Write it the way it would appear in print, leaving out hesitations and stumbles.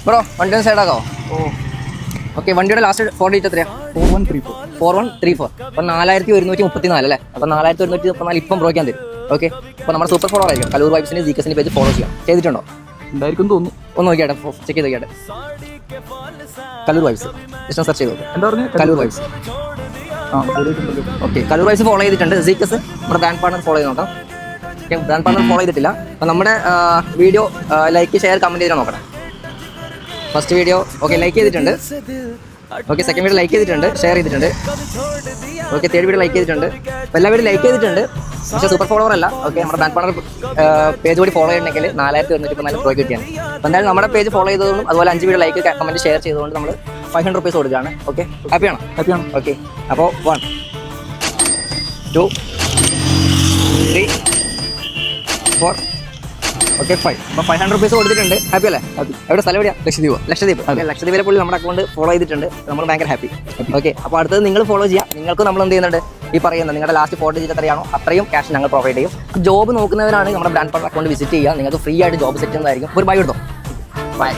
Bro വണ്ടി ഒന്ന് സൈഡാക്കാവോ? Okay, വണ്ടിയുടെ ലാസ്റ്റ് 4 ഡിജിറ്റ് എത്രയാണ്? 4134. അപ്പം 4134 അല്ലേ? അപ്പം 4134 ഇപ്പം ബ്രോയ്ക്കാൻ തരും. ഓക്കെ, അപ്പോൾ നമ്മുടെ സൂപ്പർ ഫോളോ ആയിരിക്കും. കലൂർ വൈബ്സിൻ്റെ ജീക്കസിൻ്റെ പേജ് ഫോളോ ചെയ്യാം. ചെയ്തിട്ടുണ്ടോ? ഉണ്ടായിരിക്കും തോന്നുന്നു. ഒന്ന് നോക്കിയാട്ടെ, ചെക്ക് ചെയ്ത് നോക്കിയാട്ടെ. കലൂർ വൈബ്സ് ജസ്റ്റ് സെർച്ച് ചെയ്തു. എന്താ പറഞ്ഞു? Kaloor vibes. Okay, Kaloor vibes follow ചെയ്തിട്ടുണ്ട്. ജീക്കസ് നമ്മുടെ ബ്രാൻഡ് പാർട്ണർ ഫോളോ ചെയ്ത് നോക്കാം. ഓക്കെ, ബ്രാൻഡ് പാർട്ണർ ഫോളോ ചെയ്തിട്ടില്ല. അപ്പം നമ്മുടെ വീഡിയോ ലൈക്ക് ഷെയർ കമൻറ്റ് ചെയ്താൽ നോക്കണം. ഫസ്റ്റ് വീഡിയോ ഓക്കെ ലൈക്ക് ചെയ്തിട്ടുണ്ട്. ഓക്കെ, സെക്കൻഡ് വീഡിയോ ലൈക്ക് ചെയ്തിട്ടുണ്ട്, ഷെയർ ചെയ്തിട്ടുണ്ട്. ഓക്കെ, തേർഡ് വീഡിയോ ലൈക്ക് ചെയ്തിട്ടുണ്ട്. അപ്പോൾ എല്ലാ വീഡിയോ ലൈക്ക് ചെയ്തിട്ടുണ്ട്, പക്ഷേ സൂപ്പർ ഫോളോവർ അല്ല. ഓക്കെ, നമ്മുടെ ബ്രാൻഡ് പാർട്ണർ പേജ് കൂടി ഫോളോ ചെയ്യണമെങ്കിൽ 4194 രൂപ കിട്ടിയാണ്. അപ്പോൾ എന്തായാലും നമ്മുടെ പേജ് ഫോളോ ചെയ്തതുകൊണ്ടും അതുപോലെ 5 വീഡിയോ ലൈക്ക് കമൻറ്റ് ഷെയർ ചെയ്തുകൊണ്ട് നമ്മൾ 500 റുപ്പീസ് കൊടുക്കുകയാണ്. ഓക്കെ, ഹാപ്പിയാണോ? ഓക്കെ, അപ്പോൾ 1 2 3 4 ഓക്കെ 5. അപ്പോൾ 500 റുപ്പീസ് കൊടുത്തിട്ടുണ്ട്. ഹാപ്പി അല്ലേ? എവിടെ സ്ഥലം എവിടെയാണ്? ലക്ഷദ്വീപ്. ലക്ഷദ്വീപിലെ പുള്ളി നമ്മുടെ അക്കൗണ്ട് ഫോളോ ചെയ്തിട്ടുണ്ട്. നമ്മൾ ഭയങ്കര ഹാപ്പി. ഓക്കെ, അപ്പോൾ അടുത്തത് നിങ്ങൾ ഫോളോ ചെയ്യുക. നിങ്ങൾക്ക് നമ്മൾ എന്ത് ചെയ്യുന്നുണ്ട്? ഈ പറയുന്നത് നിങ്ങളുടെ ലാസ്റ്റ് 4 ഡിജിറ്റ് എത്രയാണോ അത്രയും ക്യാഷ് ഞങ്ങൾ പ്രൊവൈഡ് ചെയ്യും. ജോബ് നോക്കുന്നവരാണ് നമ്മുടെ ബ്രാൻഡ് പാർട്ണർ അക്കൗണ്ട് വിസിറ്റ് ചെയ്യുക. നിങ്ങൾക്ക് ഫ്രീ ആയിട്ട് ജോബ് സെറ്റ് ചെയ്യുന്നതായിരിക്കും. ഒരു ബൈ എടുത്തോ. ബൈ.